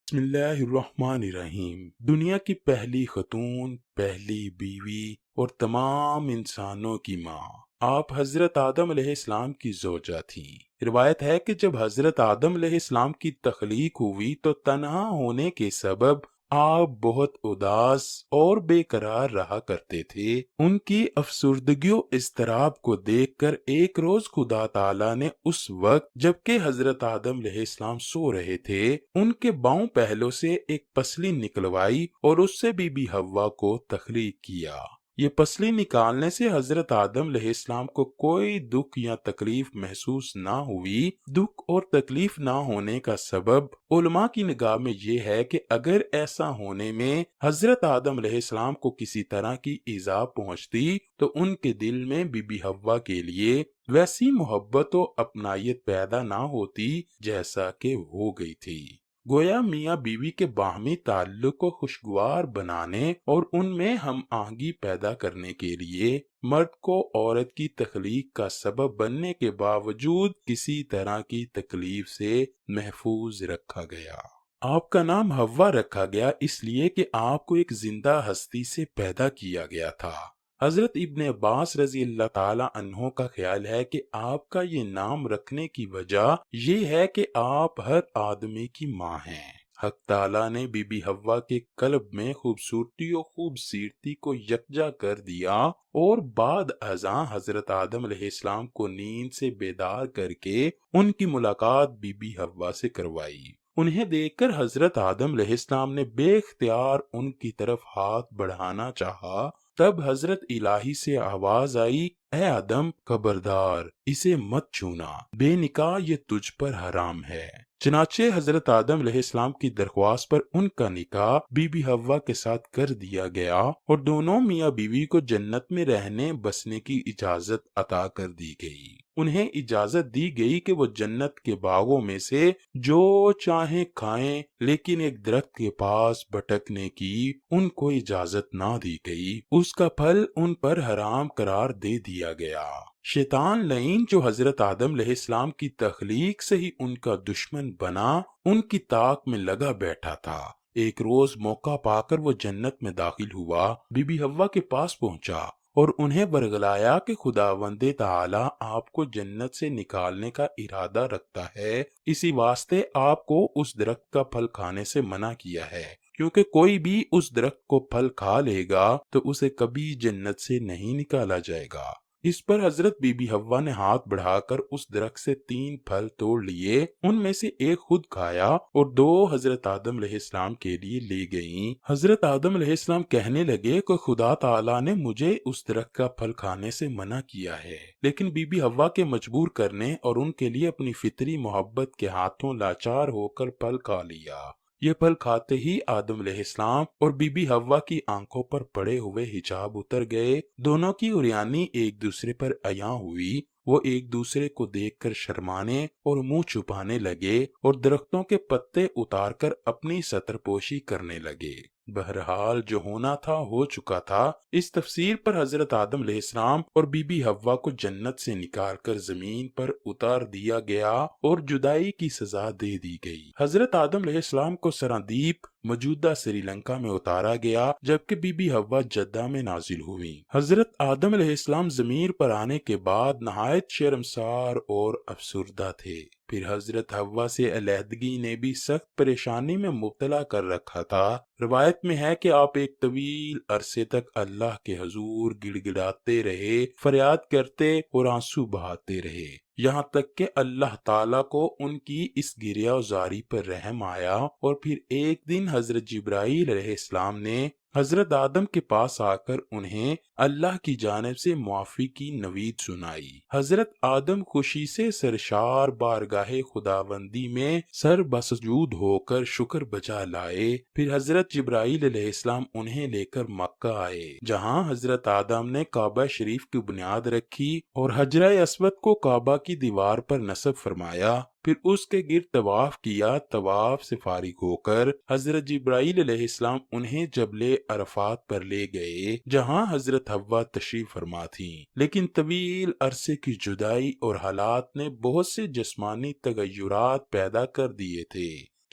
بسم اللہ الرحمن الرحیم۔ دنیا کی پہلی خاتون، پہلی بیوی اور تمام انسانوں کی ماں آپ حضرت آدم علیہ السلام کی زوجہ تھیں۔ روایت ہے کہ جب حضرت آدم علیہ السلام کی تخلیق ہوئی تو تنہا ہونے کے سبب آپ بہت اداس اور بے قرار رہا کرتے تھے۔ ان کی افسردگی و اضطراب کو دیکھ کر ایک روز خدا تعالیٰ نے اس وقت جبکہ حضرت آدم علیہ السلام سو رہے تھے، ان کے باؤں پہلوں سے ایک پسلی نکلوائی اور اس سے بی بی حوا کو تخلیق کیا۔ یہ پسلی نکالنے سے حضرت آدم علیہ السلام کو کوئی دکھ یا تکلیف محسوس نہ ہوئی۔ دکھ اور تکلیف نہ ہونے کا سبب علماء کی نگاہ میں یہ ہے کہ اگر ایسا ہونے میں حضرت آدم علیہ السلام کو کسی طرح کی ایذا پہنچتی تو ان کے دل میں بی بی حوا کے لیے ویسی محبت و اپنائیت پیدا نہ ہوتی جیسا کہ ہو گئی تھی۔ گویا میاں بیوی کے باہمی تعلق کو خوشگوار بنانے اور ان میں ہم آہنگی پیدا کرنے کے لیے مرد کو عورت کی تخلیق کا سبب بننے کے باوجود کسی طرح کی تکلیف سے محفوظ رکھا گیا۔ آپ کا نام حوا رکھا گیا اس لیے کہ آپ کو ایک زندہ ہستی سے پیدا کیا گیا تھا۔ حضرت ابن عباس رضی اللہ تعالی عنہ کا خیال ہے کہ آپ کا یہ نام رکھنے کی وجہ یہ ہے کہ آپ ہر آدمی کی ماں ہیں۔ حق تعالیٰ نے بی بی حوا کے قلب میں خوبصورتی و خوبصیرتی کو یکجا کر دیا اور بعد ازاں حضرت آدم علیہ السلام کو نیند سے بیدار کر کے ان کی ملاقات بی بی حوا سے کروائی۔ انہیں دیکھ کر حضرت آدم علیہ السلام نے بے اختیار ان کی طرف ہاتھ بڑھانا چاہا، تب حضرت الہی سے آواز آئی، اے آدم خبردار، اسے مت چھونا، بے نکاح یہ تجھ پر حرام ہے۔ چنانچہ حضرت آدم علیہ السلام کی درخواست پر ان کا نکاح بی بی حوا کے ساتھ کر دیا گیا اور دونوں میاں بیوی کو جنت میں رہنے بسنے کی اجازت عطا کر دی گئی۔ انہیں اجازت دی گئی کہ وہ جنت کے باغوں میں سے جو چاہیں کھائیں، لیکن ایک درخت کے پاس بھٹکنے کی ان کو اجازت نہ دی گئی، اس کا پھل ان پر حرام قرار دے دیا گیا۔ شیطان لعین جو حضرت آدم علیہ السلام کی تخلیق سے ہی ان کا دشمن بنا، ان کی طاق میں لگا بیٹھا تھا۔ ایک روز موقع پا کر وہ جنت میں داخل ہوا، بی بی حوا کے پاس پہنچا اور انہیں برگلایا کہ خداوند تعالی آپ کو جنت سے نکالنے کا ارادہ رکھتا ہے، اسی واسطے آپ کو اس درخت کا پھل کھانے سے منع کیا ہے، کیونکہ کوئی بھی اس درخت کو پھل کھا لے گا تو اسے کبھی جنت سے نہیں نکالا جائے گا۔ اس پر حضرت بی بی حوا نے ہاتھ بڑھا کر اس درخت سے 3 پھل توڑ لیے، ان میں سے ایک خود کھایا اور 2 حضرت آدم علیہ السلام کے لیے لے گئیں۔ حضرت آدم علیہ السلام کہنے لگے کہ خدا تعالیٰ نے مجھے اس درخت کا پھل کھانے سے منع کیا ہے، لیکن بی بی حوا کے مجبور کرنے اور ان کے لیے اپنی فطری محبت کے ہاتھوں لاچار ہو کر پھل کھا لیا۔ یہ پھل کھاتے ہی آدم علیہ السلام اور بی بی حوا کی آنکھوں پر پڑے ہوئے حجاب اتر گئے، دونوں کی عریانی ایک دوسرے پر عیاں ہوئی، وہ ایک دوسرے کو دیکھ کر شرمانے اور منہ چھپانے لگے اور درختوں کے پتے اتار کر اپنی ستر پوشی کرنے لگے۔ بہرحال جو ہونا تھا ہو چکا تھا۔ اس تفسیر پر حضرت آدم علیہ السلام اور بی بی حوا کو جنت سے نکال کر زمین پر اتار دیا گیا اور جدائی کی سزا دے دی گئی۔ حضرت آدم علیہ السلام کو سرادیپ موجودہ سری لنکا میں اتارا گیا، جبکہ بی بی حوا جدہ میں نازل ہوئی۔ حضرت آدم علیہ السلام زمین پر آنے کے بعد نہایت شرمسار اور افسردہ تھے۔ پھر حضرت حوا سے علیحدگی نے بھی سخت پریشانی میں مبتلا کر رکھا تھا۔ روایت میں ہے کہ آپ ایک طویل عرصے تک اللہ کے حضور گڑ گڑاتے رہے، فریاد کرتے اور آنسو بہاتے رہے، یہاں تک کہ اللہ تعالیٰ کو ان کی اس گریہ زاری پر رحم آیا اور پھر ایک دن حضرت جبرائیل علیہ السلام نے حضرت آدم کے پاس آ کر انہیں اللہ کی جانب سے معافی کی نوید سنائی۔ حضرت آدم خوشی سے سرشار بارگاہ خداوندی میں سر بسجود ہو کر شکر بجا لائے۔ پھر حضرت جبرائیل علیہ السلام انہیں لے کر مکہ آئے، جہاں حضرت آدم نے کعبہ شریف کی بنیاد رکھی اور حجرہ اسود کو کعبہ کی دیوار پر نصب فرمایا، پھر اس کے گرد طواف کیا۔ طواف سے فارغ ہو کر حضرت جبرائیل علیہ السلام انہیں جبل عرفات پر لے گئے، جہاں حضرت حوا تشریف فرما تھیں، لیکن طویل عرصے کی جدائی اور حالات نے بہت سے جسمانی تغیرات پیدا کر دیے تھے،